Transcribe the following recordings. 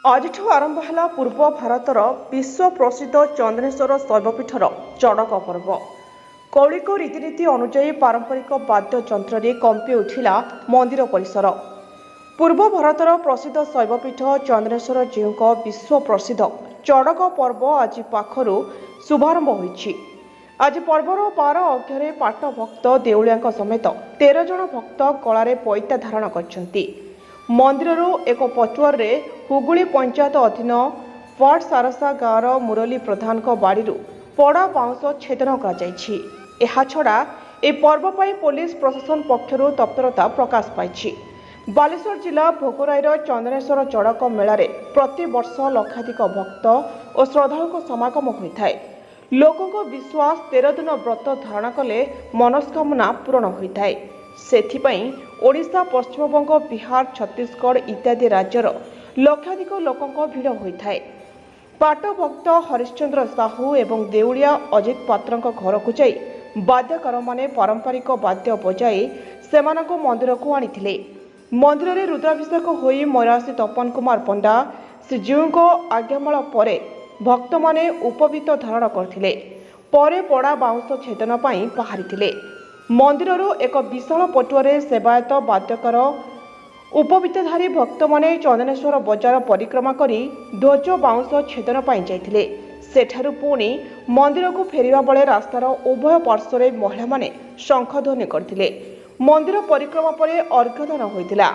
आज आरंभ है पूर्व भारतर विश्व प्रसिद्ध चंद्रेश्वर शैवपीठर चड़क पर्व। कौलिक रीतिनीति अनुजाई पारंपरिक वाद्य यंत्र कंपी उठिला मंदिर परिसर। पूर्व भारतर प्रसिद्ध शैवपीठ चंद्रेश्वर जीव विश्व प्रसिद्ध चड़क पर्व आज पाखर शुभारंभ होइछि। आज पर्वर 12 अक्षरे पाट भक्त देउलिया समेत 13 जन भक्त गलारे पैता धारण करछन्ति। मंदिर एक पचुआर हुगुली पंचायत अधीन वार्ड सारसा गाँवर मुरली प्रधान बाड़ी पड़ा बाउंश छेदन करा ए पर्व पर पुलिस प्रशासन पक्षर तत्परता प्रकाश पाई। बालेश्वर जिला भोगराईर चंद्रेश्वर चड़क मेलारे प्रति वर्ष लक्षाधिक भक्त और श्रद्धालु समागम होता है। लोकों विश्वास 13 दिन व्रत धारण कले मनस्कामना पूरण होता है। सेथिपाई ओडिशा, पश्चिमबंग, बिहार, छत्तीसगढ़ इत्यादि राज्यर लक्षाधिक लोकों भिड़ होता है। पाट भक्त हरिश्चंद्र साहू एवं देउलिया अजित पात्र घर को जाई वाद्यकार माने पारंपरिक वाद्य बजाई सेमानक मंदिर को आनिथिले। मंदिर में रुद्राभिषेक होई मरासी तपन कुमार पंडा श्रीजीव आज्ञामाल पर भक्त माने उपवीत धारण करथिले। परे पड़ा बाउंश छेदन पाई बाहरी मंदिर एक विशाल पटुआरे सेवायत वाद्यकार उपवीतधारी भक्त माने चंदनेश्वर बजार परिक्रमा करी ध्वज बाउंश छेदन पाई जाइथिले। सेठारु पुणी मंदिर को फेरिबा बेले रास्तार उभय पार्श्व महिला माने शंखध्वनि करथिले। मंदिर परिक्रमा परे अर्घ्यदान होइतिला।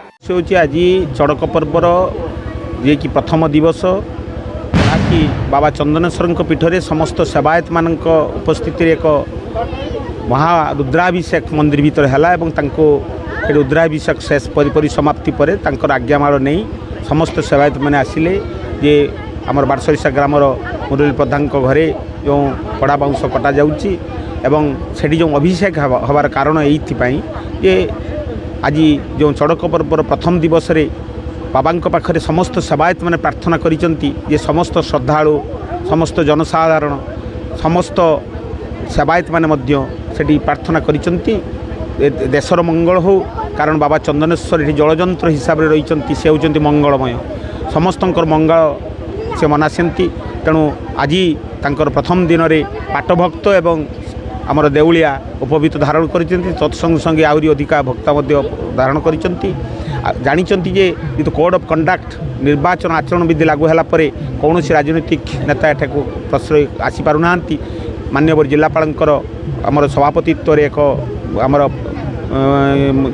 आज चड़क पर्वर जे कि प्रथम दिवस कि बाबा चंदनेश्वर पीठरे समस्त सेवायत मान उपस्थिति एक महारुद्राभिषेक मंदिर भीतर है। रुद्राभिषेक शेष परिसमाप्ति पर आज्ञामाल नहीं समस्त सेवायत मैंने आसिले जे आमर बारसरिसा ग्रामर मुरली प्रधान घरे जो पड़ा बाउंश कटा जाउची एवं सेठी जो अभिषेक हबार कारण ये आज जो चड़क पर्वर प्रथम दिवस रे बाबा पाखरे समस्त सेवायत मैंने प्रार्थना करिसंती जे समस्त श्रद्धालु समस्त जनसाधारण समस्त सेवायत मैंने मध्य सेठी प्रार्थना करिसंती देशर मंगल हो। कारण बाबा चंदनेश्वर ये जलजंत्र हिसाब से रही से होती मंगलमय समस्त मंगल से मनासी। तेणु आज तांकर प्रथम दिन में पाटभक्त एवं आमर देउलिया उपवीत धारण कर तत्संग संगे आहरी अधिका भक्ता धारण कर जानी जे तो कोड ऑफ कंडक्ट निर्वाचन आचरण विधि लागू है कौन राजनीतिक नेता एठाक प्रश्रय आसी पारना। माननीय जिलापाल आमर सभापतित्व एक आमर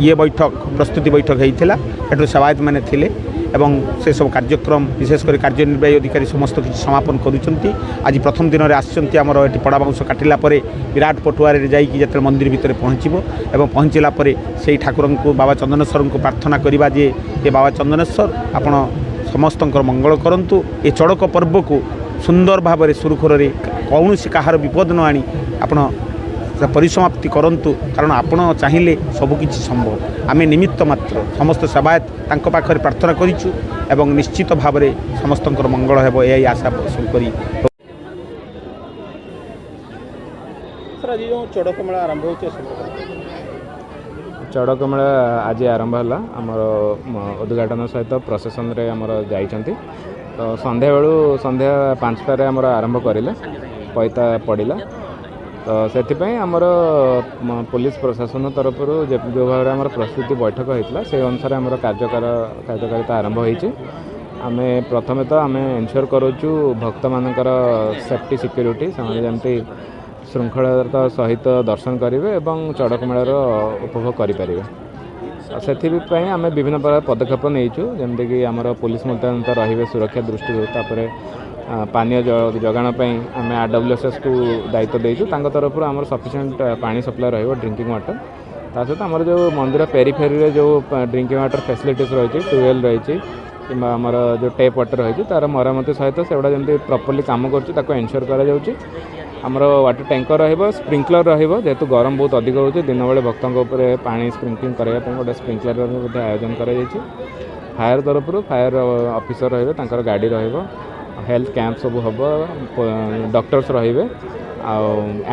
ये बैठक प्रस्तुति बैठक होता है। सेवायत मैंने थिले एवं से सब कार्यक्रम विशेषकर कार्यनिर्वाही अधिकारी समस्त किसी समापन करुँच। आज प्रथम दिन में आमर ये पड़ा बाउंश काटिला विराट पटुआर जाते मंदिर भितर पहुँचब एवं पहुँचला से ठाकुर को बाबा चंदनेश्वर को प्रार्थना करवा जे ये बाबा चंदनेश्वर आपण समस्त मंगल करंतु। ये चड़क पर्व को सुंदर भाव में सुरखुर कौन कहार विपद न आनी आपण परिसमाप्ति करंतु। कारण आपण चाहिए सबकि संभव आमे निमित्त मात्र समस्त सेवायत तांको पाखरे प्रार्थना करिछु एवं निश्चित भाव में समस्त मंगल हेबो यही आशा पोषण करी। सर जो चड़क मेला आरंभ होचे चड़क मेला आज आरंभ है आमर उद्घाटन सहित प्रशासन रे आमर जाइछंती। तो संध्या बेलू संध्या 5टार आमर आरंभ करें पैता पड़ा। तो से आमर पुलिस प्रशासन तरफ जो भाव में आमर प्रस्तुति बैठक होता से अनुसार आमर कार्यकारिता आरंभ होती। आम प्रथमे तो आम एनश्योर करूँ भक्त मानकर सेफ्टी सिक्योरिटी से जमती श्रृंखलार सहित दर्शन करेंगे और चड़क मेलार उपभोग करें। से आम विभिन्न प्रकार पदक्षेप नहींचु जमीक आमर पुलिस मुतयन तो रे सुरक्षा दृष्टि पानीय जगाण आम RWSS को दायित्व देचु तरफ आम सफिशिएंट पानी सप्लाई रही ड्रिंकिंग वाटर। ता सहित आमर जो मंदिर पेरीफेरी जो ड्रिंकिंग वाटर फैसिलिटीज रही ट्यूबवेल रही कि आमर जो टेप वाटर रही तार मरामती सहित से जमी प्रॉपर्ली काम कर एनश्योर कर आमर वाटर टैंकर स्प्रिंकलर जेहेतु गरम बहुत अधिक होती दिन बेले भक्तों उपर पानी स्प्रिंकलिंग करने गोटे स्प्रिंकलर आयोजन कर फायर तरफ फायर ऑफिसर रही गाड़ी रही हेल्थ कैंप सब हम डॉक्टर्स रे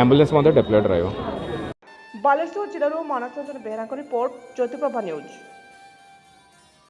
एम्बुलेंस डिप्लॉयड रही। बालेश्वर जिलूर मानस रंजन बेहरा रिपोर्ट ज्योतिप्रभा न्यूज।